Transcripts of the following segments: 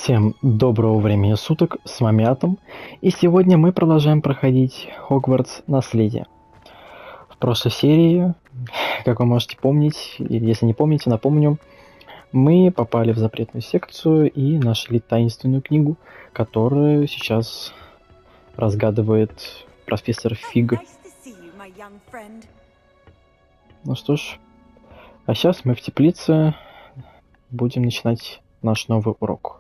Всем доброго времени суток, с вами Artem, и сегодня мы продолжаем проходить Хогвартс Наследие. В прошлой серии, как вы можете помнить, или если не помните, напомню, мы попали в запретную секцию и нашли таинственную книгу, которую сейчас разгадывает профессор Фиг. Ну что ж, а сейчас мы в теплице будем начинать наш новый урок.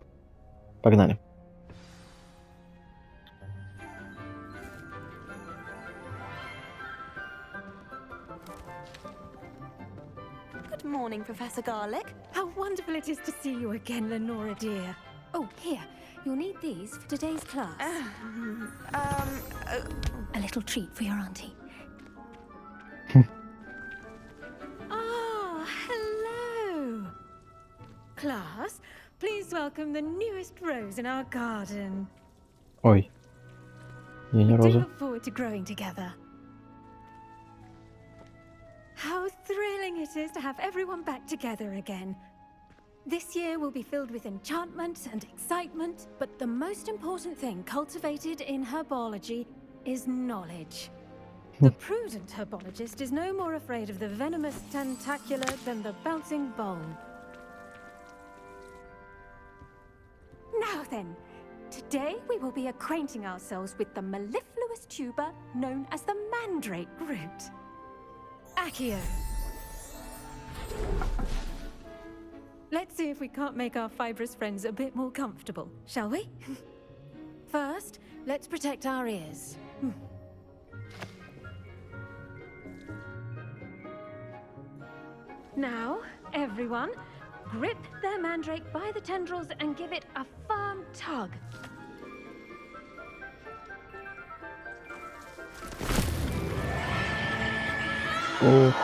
Погнали. Good morning, Professor Garlic. How wonderful it is to see you again, Lenora dear. Oh, here, you'll need these for today's class. A little treat for your auntie. Ah, hello. Class, please welcome the newest rose in our garden. Ой, я не We do роза. look forward to growing together. How thrilling it is to have everyone back together again. This year will be filled with enchantment and excitement, but the most important thing cultivated in herbology is knowledge. The prudent herbologist is no more afraid of the venomous tentacular than the bouncing bowl. Now then, today we will be acquainting ourselves with the mellifluous tuber known as the mandrake root. Accio. Let's see if we can't make our fibrous friends a bit more comfortable, shall we? First, let's protect our ears. Now, everyone, grip their mandrake by the tendrils and give it a firm tug. Ух.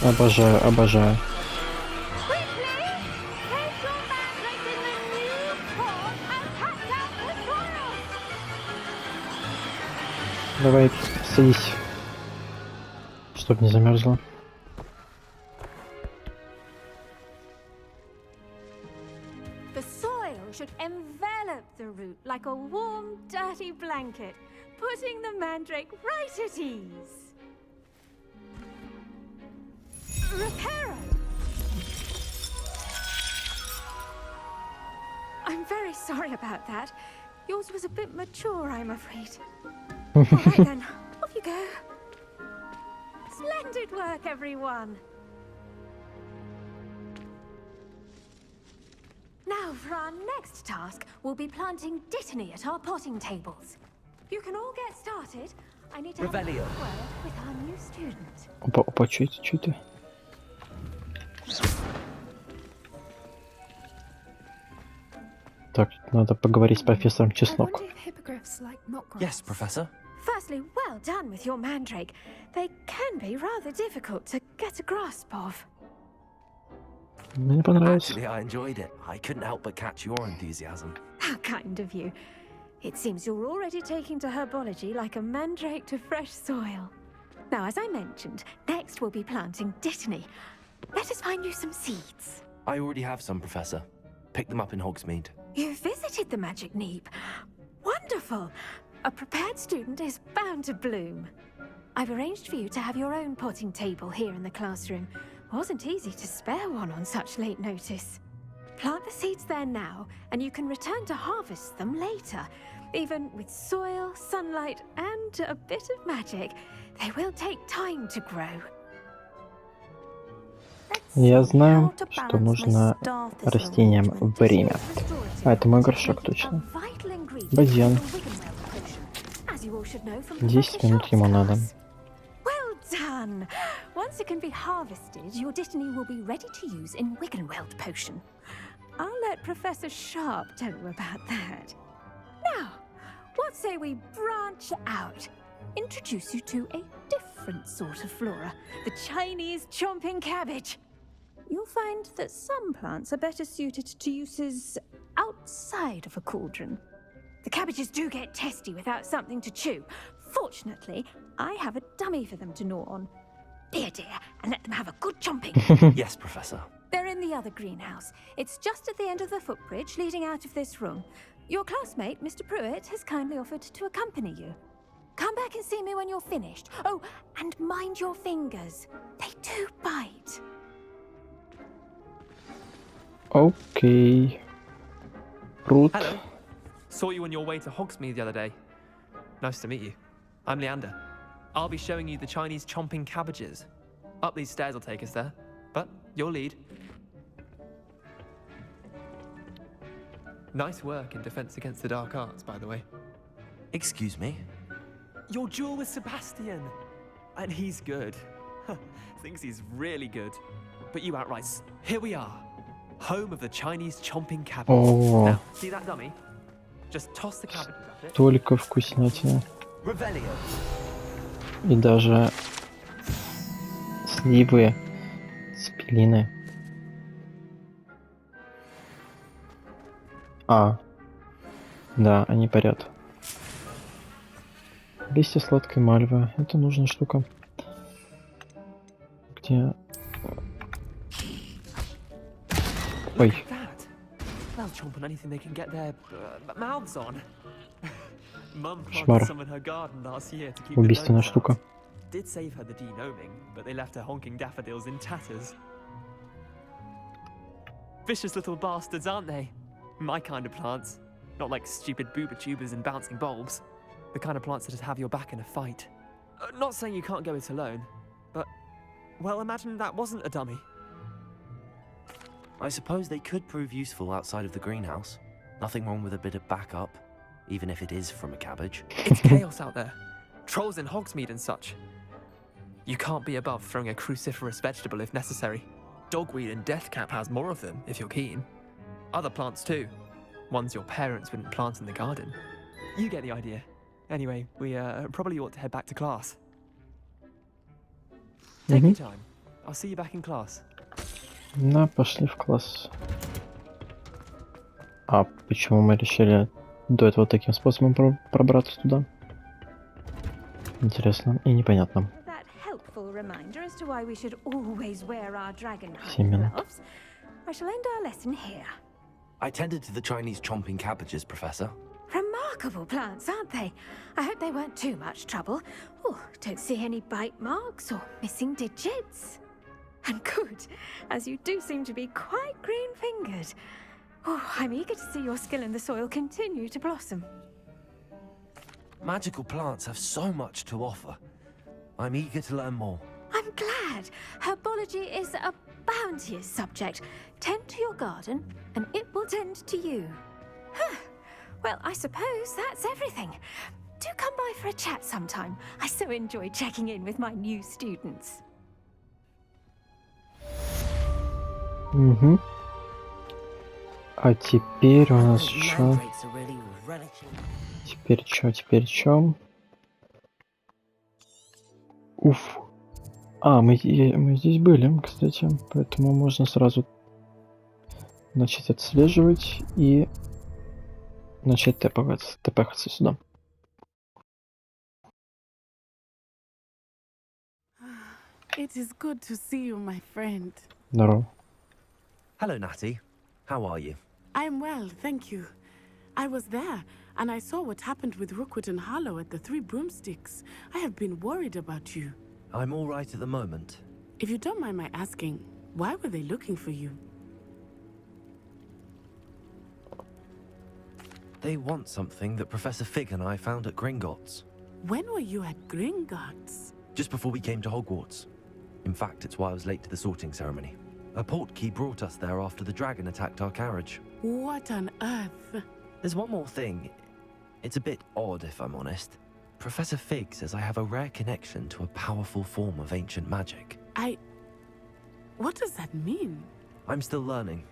Обожаю, обожаю. Quickly, place your mandrake in the new pot and tap out the soil. Давай, садись, чтоб не замерзла. The soil should envelop the root like a warm, dirty blanket, putting the mandrake right at ease. Reparo! I'm very sorry about that. Yours was a bit mature, I'm afraid. All right then, off you go. Splendid work, everyone. Now, for our next task, we'll be planting dittany at our potting tables. You can all get started. I need to have a quick word with our new student. Опа, опа, чё это? Так, надо поговорить с профессором Чеснок. Yes, Professor. Firstly, well done with your mandrake. They can be rather difficult to get a grasp of. Мне понравилось. Actually, I enjoyed it. I couldn't help but catch your enthusiasm. How kind of you. It seems you're already taking to herbology like a mandrake to fresh soil. Now, as I mentioned, next we'll be planting dittany. Let us find you some seeds. I already have some, Professor. Pick them up in Hogsmeade. You visited the Magic Neep. Wonderful. A prepared student is bound to bloom. I've arranged for you to have your own potting table here in the classroom. Wasn't easy to spare one on such late notice. Plant the seeds there now, and you can return to harvest them later. Even with soil, sunlight, and a bit of magic, they will take time to grow. Я знаю, что нужно растениям время. А, это мой горшок, точно. Бадьян. 10 минут ему надо. Well done! Once it can be harvested, your dittany will be ready to use in Wiggenweld potion. I'll let Professor Sharp tell you about that. Now, what say we branch out? Introduce you to a different sort of flora, the Chinese chomping cabbage. You'll find that some plants are better suited to uses outside of a cauldron. The cabbages do get testy without something to chew. Fortunately, I have a dummy for them to gnaw on. Be a dear and let them have a good chomping. Yes, Professor. They're in the other greenhouse. It's just at the end of the footbridge leading out of this room. Your classmate, Mr. Pruitt, has kindly offered to accompany you. Come back and see me when you're finished. Oh, and mind your fingers. They do bite. Окей. Рут. Hello. Saw you on your way to Hogsmeade the other day. Nice to meet you. I'm Leander. I'll be showing you the Chinese chomping cabbages. Up these stairs will take us there, but you'll lead. Nice work in Defense Against the Dark Arts, by the way. Excuse me? Your duel with Sebastian. And he's good. Thinks he's really good. But you outright. Here we are. Home of the Chinese chomping cabbage. О, Now, see that dummy? Just toss the cabbages at it. только вкуснятина. Revelio. И даже сливы, спилины. А, да, они парят. Листья сладкой мальвы. Это нужная штука. Где... Ой. Look at that. They'll chomp on anything they can get their mouths on. Mum Шмар. planted some in her garden last year to keep the Убийственная gnomes штука. out. Did save her the denoming, but they left her honking daffodils in tatters. Vicious little bastards, aren't they? My kind of plants. Not like stupid booba tubers and bouncing bulbs. The kind of plants that'd have your back in a fight. Not saying you can't go it alone, but... Well, imagine that wasn't a dummy. I suppose they could prove useful outside of the greenhouse. Nothing wrong with a bit of backup, even if it is from a cabbage. It's chaos out there. Trolls in Hogsmeade and such. You can't be above throwing a cruciferous vegetable if necessary. Dogweed and deathcap has more of them, if you're keen. Other plants too. Ones your parents wouldn't plant in the garden. You get the idea. Anyway, we probably ought to head back to class. Take your time. I'll see you back in class. Да, пошли в класс. А почему мы решили до этого таким способом пробраться туда? Интересно и непонятно. That helpful reminder as to why we should always wear our dragon Семен. gloves. I shall end our lesson here. I tended to the Chinese chomping cabbages, Professor. Remarkable plants, aren't they? I hope they weren't too much trouble. Oh, don't see any bite marks or missing digits. And good, as you do seem to be quite green-fingered. Oh, I'm eager to see your skill in the soil continue to blossom. Magical plants have so much to offer. I'm eager to learn more. I'm glad. Herbology is a bounteous subject. Tend to your garden, and it will tend to you. Huh. Well, I suppose that's everything. Do come by for a chat sometime. I so enjoy checking in with my new students. Угу. А теперь у нас что? Теперь чё? Уф. А, мы здесь были, кстати, поэтому можно сразу начать отслеживать и начать тпхаться сюда. It is good to see you, my friend. Здорово. Hello, Natty. How are you? I'm well, thank you. I was there, and I saw what happened with Rookwood and Harlow at the Three Broomsticks. I have been worried about you. I'm all right at the moment. If you don't mind my asking, why were they looking for you? They want something that Professor Fig and I found at Gringotts. When were you at Gringotts? Just before we came to Hogwarts. In fact, it's why I was late to the sorting ceremony. A portkey brought us there after the dragon attacked our carriage. What on earth? There's one more thing. It's a bit odd, if I'm honest. Professor Fig says I have a rare connection to a powerful form of ancient magic. What does that mean? I'm still learning,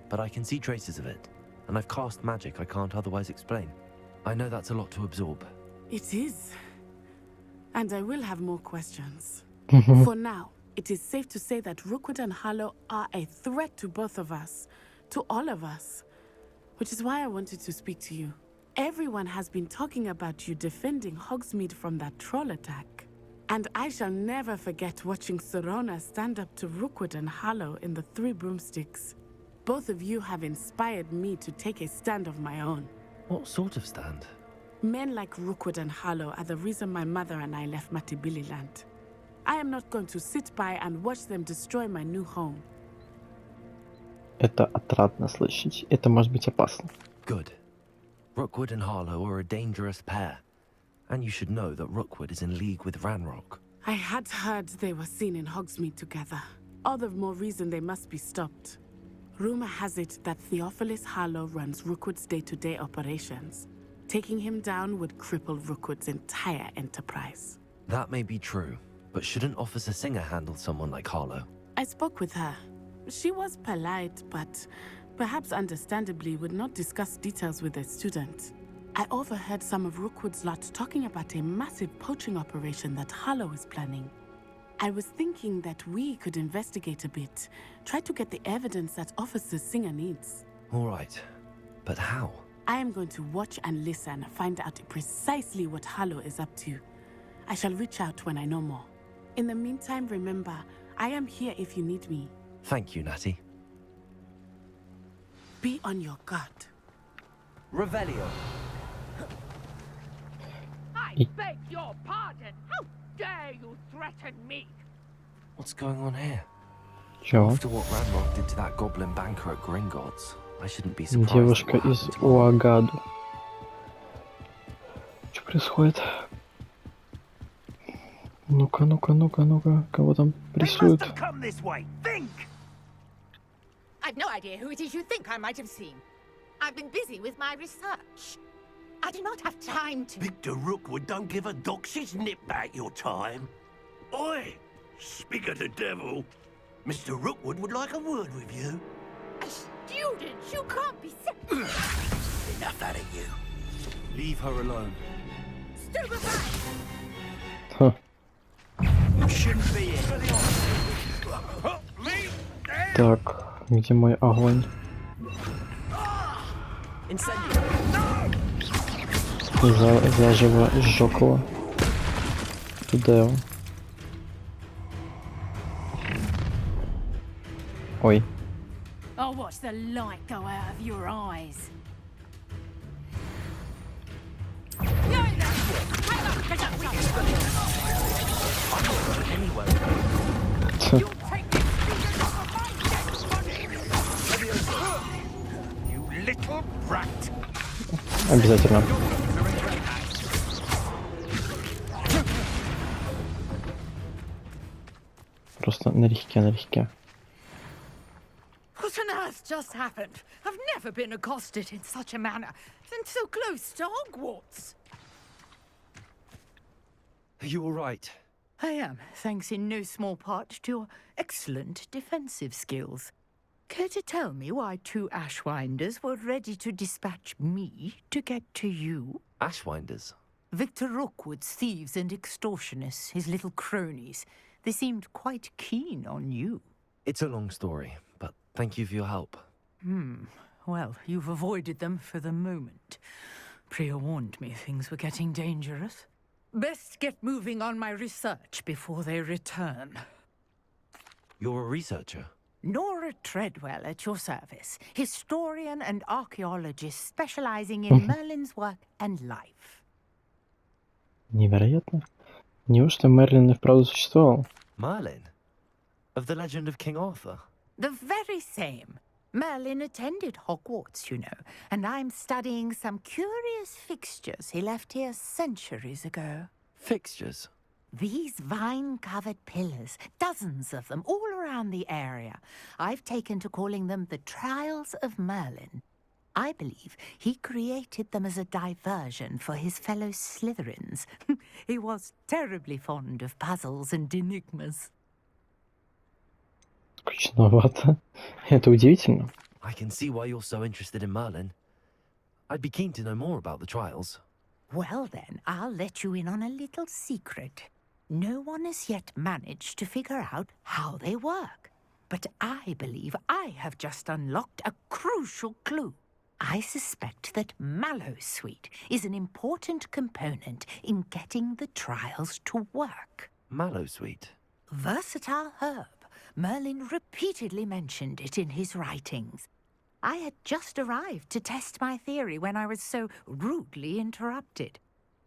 but I can see traces of it, and I've cast magic I can't otherwise explain. I know that's a lot to absorb. It is. And I will have more questions. For now, it is safe to say that Rookwood and Harlow are a threat to both of us, to all of us, which is why I wanted to speak to you. Everyone has been talking about you defending Hogsmeade from that troll attack. And I shall never forget watching Serona stand up to Rookwood and Harlow in the Three Broomsticks. Both of you have inspired me to take a stand of my own. What sort of stand? Men like Rookwood and Harlow are the reason my mother and I left Matibili-land. I am not going to sit by and watch them destroy my new home. Это отрадно слышать. Это может быть опасно. Good. Rookwood and Harlow are a dangerous pair. And you should know that Rookwood is in league with Ranrock. I had heard they were seen in Hogsmeade together. All the more reason they must be stopped. Rumor has it that Theophilus Harlow runs Rookwood's day-to-day operations. Taking him down would cripple Rookwood's entire enterprise. That may be true, but shouldn't Officer Singer handle someone like Harlow? I spoke with her. She was polite, but perhaps understandably would not discuss details with a student. I overheard some of Rookwood's lot talking about a massive poaching operation that Harlow is planning. I was thinking that we could investigate a bit, try to get the evidence that Officer Singer needs. All right, but how? I am going to watch and listen, find out precisely what Harlow is up to. I shall reach out when I know more. In the meantime, remember, I am here if you need me. Thank you, Natty. Be on your guard. Revelio. I beg your pardon. How dare you threaten me? What's going on here? Чё? After what Ranrock did to that goblin banker at Gringotts, I shouldn't be surprised. Девушка at what из happened to her. Уагаду. Что происходит? Ну-ка, ну-ка, ну-ка, ну-ка. Кого там преследуют? Come this way. Think. I've no idea who it is you think I might have seen. I've been busy with my research. I do not have time to... Victor Rookwood don't give a dox's nip back your time. Oi! Speak of the devil. Mr. Rookwood would like a word with you. A student? You can't be... Enough out of you. Leave her alone. Stupefy! Ха. You shouldn't be here. Так, где мой огонь? Заживо сжёг его. Туда его. Ой. I'll watch the light go out of your eyes. You little brat. Обязательно. Просто налегке, налегке. What on earth just happened? I've never been accosted in such a manner, and so close to Hogwarts. Are you all right? I am, thanks in no small part to your excellent defensive skills. Care to tell me why two Ashwinders were ready to dispatch me to get to you? Ashwinders? Victor Rookwood's thieves and extortionists, his little cronies. They seemed quite keen on you. It's a long story, but thank you for your help. Well, you've avoided them for the moment. Priya warned me things were getting dangerous. Best get moving on my research before they return. You're a researcher? Nora Treadwell at your service, historian and archaeologist specializing in Merlin's work and life. Невероятно. Неужто Мерлин и вправду существовал? Merlin? Of the legend of King Arthur? The very same. Merlin attended Hogwarts, you know, and I'm studying some curious fixtures he left here centuries ago. Fixtures? These vine-covered pillars, dozens of them, all around the area. I've taken to calling them the Trials of Merlin. I believe he created them as a diversion for his fellow Slytherins. He was terribly fond of puzzles and enigmas. Скучновато. Это удивительно. I can see why you're so interested in Merlin. I'd be keen to know more about the trials. Well then, I'll let you in on a little secret. No one has yet managed to figure out how they work. But I believe I have just unlocked a crucial clue. I suspect that Mallowsweet is an important component in getting the trials to work. Mallowsweet. Versatile herb. Merlin repeatedly mentioned it in his writings. I had just arrived to test my theory when I was so rudely interrupted.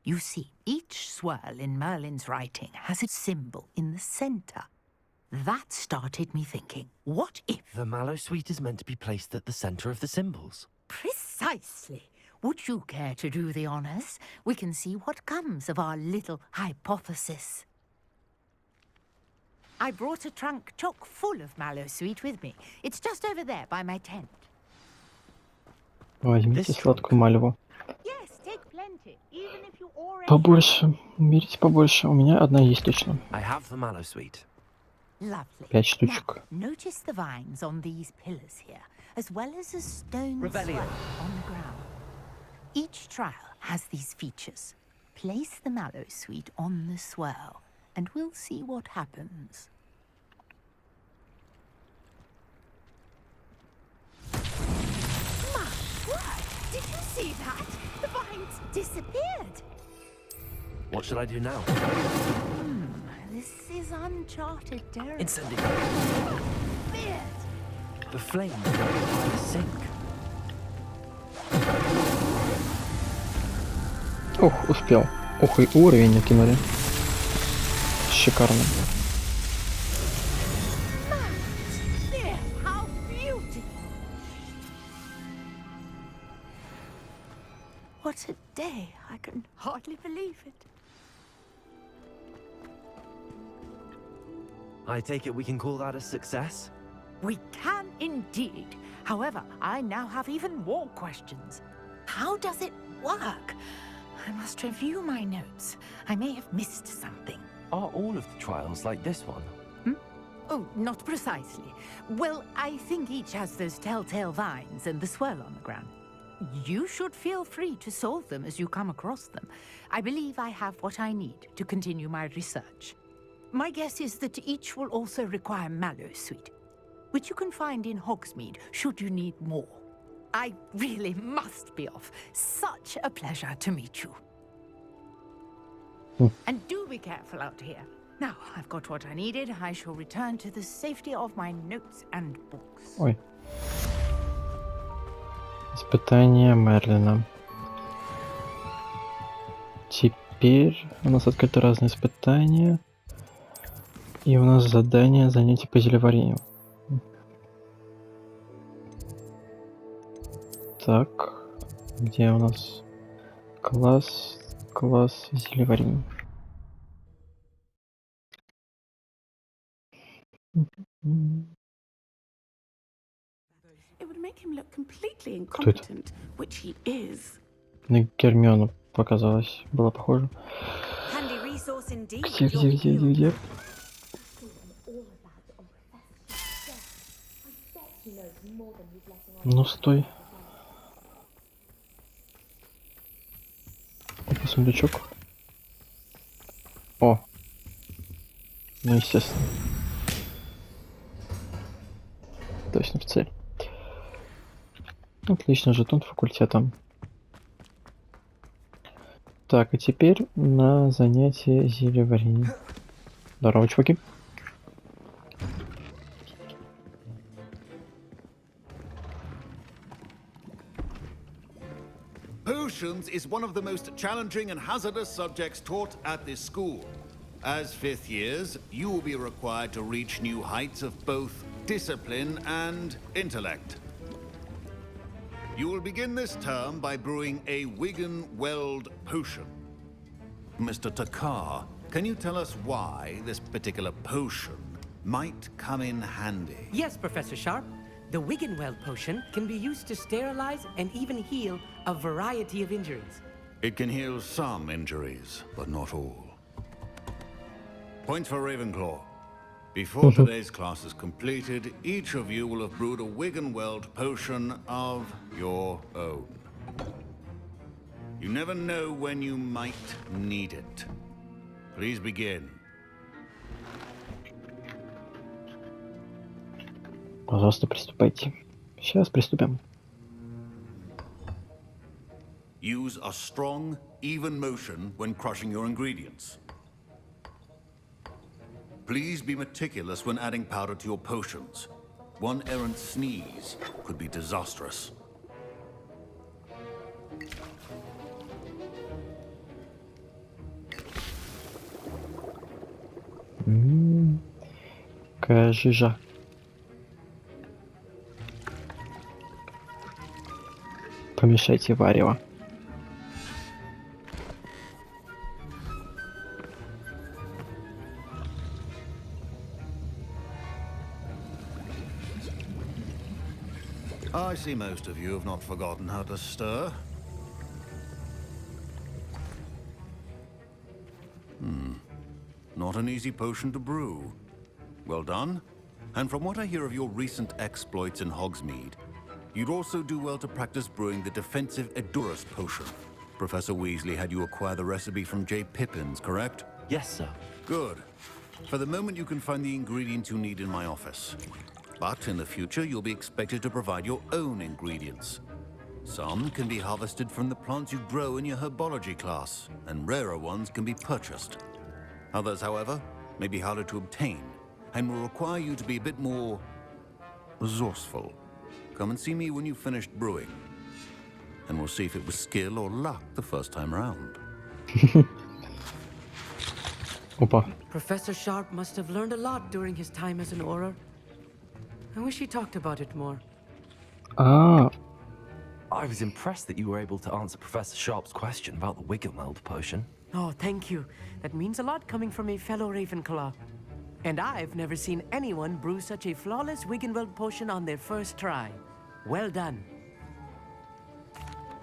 You see, each swirl in Merlin's writing has its symbol in the center. That started me thinking, what if... The Mallowsweet is meant to be placed at the center of the symbols. Precisely. Would you care to do the honors? We can see what comes of our little hypothesis. I brought a trunk chock full of Mallowsweet with me. It's just over there by my tent. Возьмите сладкую мальву. Yes, take plenty, even if you already... Побольше. Берите побольше. У меня одна есть точно. I have the Mallowsweet. Lovely. 5 штучек. Now, notice the vines on these pillars here, as well as a stone Revelio. swell on the ground. Each trial has these features. Place the Mallowsweet on the swirl, and we'll see what happens. My word! Did you see that? The vines disappeared. What should I do now? This is uncharted territory. Incendio. Weird. The flames are the sink. Ух, успел. Ух, и уровень накинули. Шикарно. There, how beautiful! What a day! I can hardly believe it. I take it we can call that a success? We can indeed. However, I now have even more questions. How does it work? I must review my notes. I may have missed something. Are all of the trials like this one? Oh, not precisely. Well, I think each has those telltale vines and the swirl on the ground. You should feel free to solve them as you come across them. I believe I have what I need to continue my research. My guess is that each will also require Mallowsweet, which you can find in Hogsmeade should you need more. I really must be off. Such a pleasure to meet you. And do be careful out here. Now, I've got what I needed. I shall return to the safety of my notes and books. Ой. Испытание Мерлина. Теперь у нас открыты разные испытания. И у нас задание занятий по зелеварению. Так, где у нас класс зелеварения. It would make him look completely incompetent, which he is. На Гермиону показалось, было похоже. Handy resource indeed. Где? Ну стой. Это сундучок. О. Ну естественно. Точно в цель. Отлично, жетон факультета. Так, и теперь на занятие зельеварения. Здорово, чуваки. Potions is one of the most challenging and hazardous subjects taught at this school. As fifth years, you will be required to reach new heights of both discipline and intellect. You will begin this term by brewing a Wigan-Weld potion. Mr. Takar, can you tell us why this particular potion might come in handy? Yes, Professor Sharp. The Wigan-Weld potion can be used to sterilize and even heal a variety of injuries. It can heal some injuries, but not all. Points for Ravenclaw. Before today's class is completed, each of you will have brewed a Wigan-Weld potion of your own. You never know when you might need it. Please begin. Пожалуйста, приступайте. Сейчас приступим. Use a strong, even motion when crushing your ingredients. Please be meticulous when adding powder to your potions. One errant sneeze could be disastrous. Какая жижа. Помешайте варево. I see most of you have not forgotten how to stir. Not an easy potion to brew. Well done. And from what I hear of your recent exploits in Hogsmeade, you'd also do well to practice brewing the defensive Edurus potion. Professor Weasley had you acquire the recipe from J. Pippins, correct? Yes, sir. Good. For the moment, you can find the ingredients you need in my office. But in the future, you'll be expected to provide your own ingredients. Some can be harvested from the plants you grow in your herbology class, and rarer ones can be purchased. Others, however, may be harder to obtain, and will require you to be a bit more resourceful. Come and see me when you've finished brewing, and we'll see if it was skill or luck the first time around. Опа. Professor Sharp must have learned a lot during his time as an Auror. I wish he talked about it more. А, I was impressed that you were able to answer Professor Sharp's question about the Wiggenweld potion. Oh, thank you. That means a lot coming from a fellow Ravenclaw. And I've never seen anyone brew such a flawless Wiggenweld potion on their first try. Well done.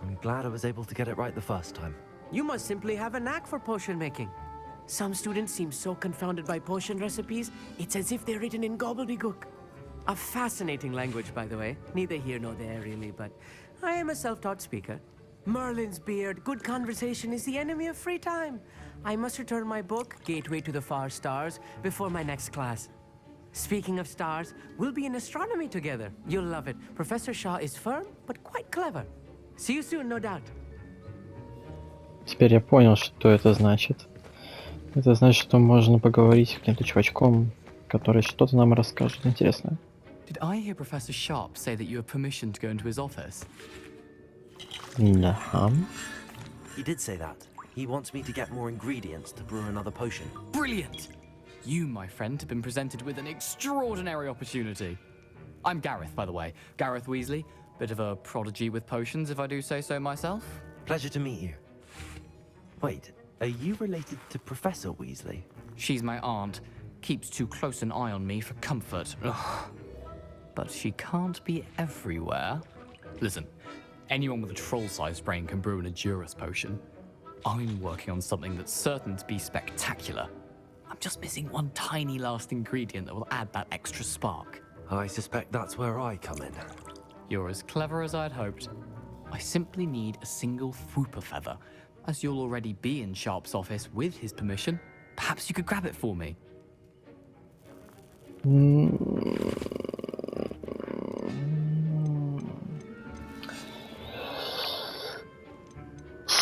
I'm glad I was able to get it right the first time. You must simply have a knack for potion making. Some students seem so confounded by potion recipes, it's as if they're written in gobbledygook. A fascinating language, by the way. Neither here nor there, really, but I am a self-taught speaker. Merlin's beard, good conversation is the enemy of free time. I must return my book, Gateway to the Far Stars, before my next class. Speaking of stars, we'll be in astronomy together. You'll love it. Professor Shaw is firm, but quite clever. See you soon, no doubt. теперь я понял, что это значит. Это значит, что можно поговорить с каким-то чувачком, который что-то нам расскажет интересное. Did I hear Professor Sharp say that you have permission to go into his office? Да. He did say that. He wants me to get more ingredients to brew another potion. Brilliant! You, my friend, have been presented with an extraordinary opportunity. I'm Gareth, by the way. Gareth Weasley. Bit of a prodigy with potions, if I do say so myself. Pleasure to meet you. Wait, are you related to Professor Weasley? She's my aunt. Keeps too close an eye on me for comfort. Ugh. But she can't be everywhere. Listen, anyone with a troll-sized brain can brew an Edurus potion. I'm working on something that's certain to be spectacular. I'm just missing one tiny last ingredient that will add that extra spark. I suspect that's where I come in. You're as clever as I'd hoped. I simply need a single Fwooper feather. As you'll already be in Sharp's office with his permission, perhaps you could grab it for me.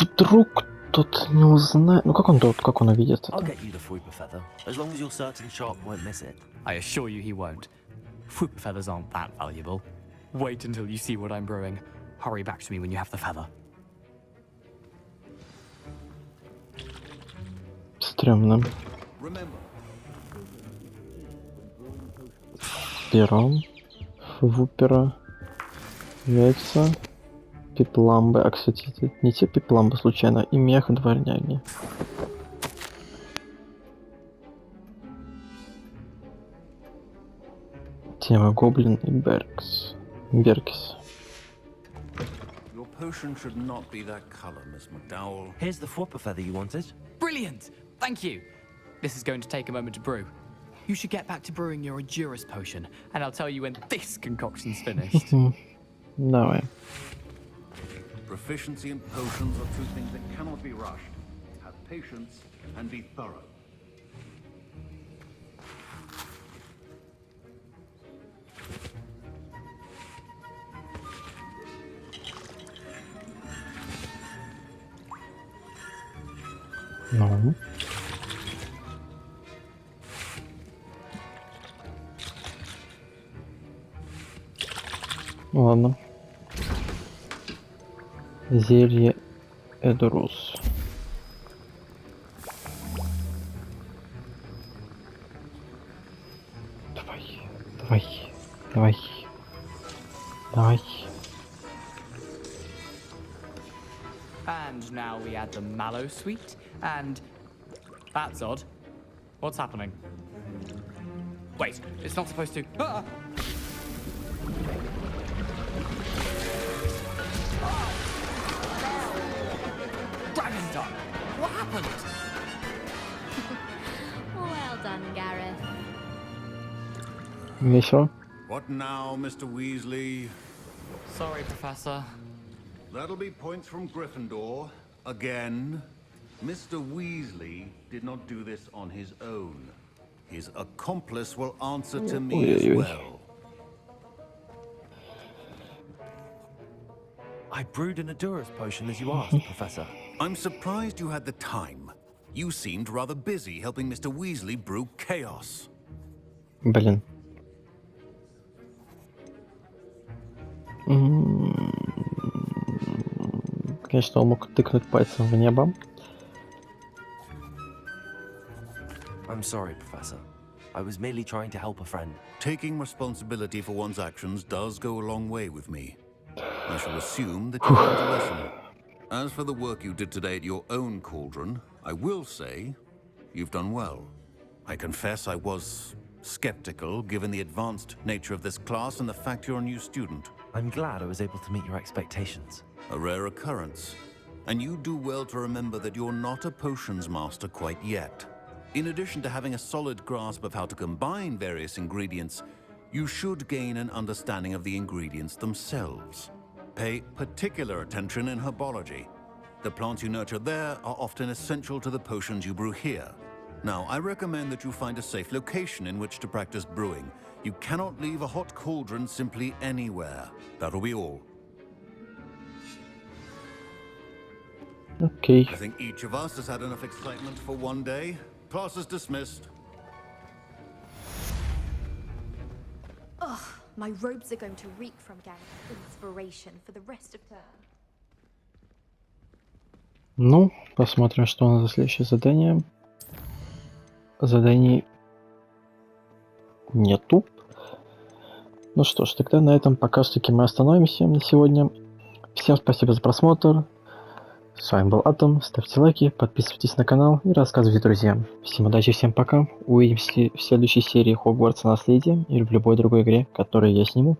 Вдруг тут не узнает. Ну как он тут, как он увидит I'll это? get you the Fwooper feather, as long as you're certain Sharp won't miss it. I assure you he won't. Fwooper feathers aren't that valuable. Wait until you see what I'm brewing. Hurry back to me when you have the feather. Стрёмно. Пером, Фвупера, яйца, пипламбы. А, кстати, это не те пипламбы случайно, и мех дворняги. Тема Гоблин и Беркс. Your potion should not be that color, Miss McDowell. Here's the Fwooper feather you wanted. Brilliant! Thank you! This is going to take a moment to brew. You should get back to brewing your Edurus potion, and I'll tell you when this concoction's finished. Давай. Proficiency in potions are two things that cannot be rushed. Have patience and be thorough. Ладно. Зелье Эдурус. Давай. And now we add the mallow sweet, and that's odd. What's happening? Wait, it's not supposed to. Ah! Dragon Dog! What happened? Well done, Gareth. Весело. What now, Mr. Weasley? Sorry, Professor. That'll be points from Gryffindor. Again. Mr. Weasley did not do this on his own. His accomplice will answer to me as well. I brewed an Edurus potion as you asked, Professor. I'm surprised you had the time. You seemed rather busy helping Mr. Weasley brew chaos. Блин. Конечно, он мог тыкнуть пальцем в небо. I'm sorry, Professor. I was merely trying to help a friend. Taking responsibility for one's actions does go a long way with me. I shall assume that you learned a lesson. As for the work you did today at your own cauldron, I will say you've done well. I confess I was skeptical given the advanced nature of this class and the fact you're a new student. I'm glad I was able to meet your expectations. A rare occurrence. And you do well to remember that you're not a potions master quite yet. In addition to having a solid grasp of how to combine various ingredients, you should gain an understanding of the ingredients themselves. Pay particular attention in herbology. The plants you nurture there are often essential to the potions you brew here. Now, I recommend that you find a safe location in which to practice brewing. You cannot leave a hot cauldron simply anywhere. That'll be all. Окей. I think each of us has had enough excitement for one day. Class is dismissed. Ugh, my robes are going to reek from Gareth's inspiration for the rest of term. Ну, посмотрим, что у нас за следующее задание. Заданий нету. Ну что ж, тогда на этом пока что-таки мы остановимся на сегодня. Всем спасибо за просмотр. С вами был Artem. Ставьте лайки, подписывайтесь на канал и рассказывайте друзьям. Всем удачи, всем пока. Увидимся в следующей серии Хогвартса Наследие или в любой другой игре, которую я сниму.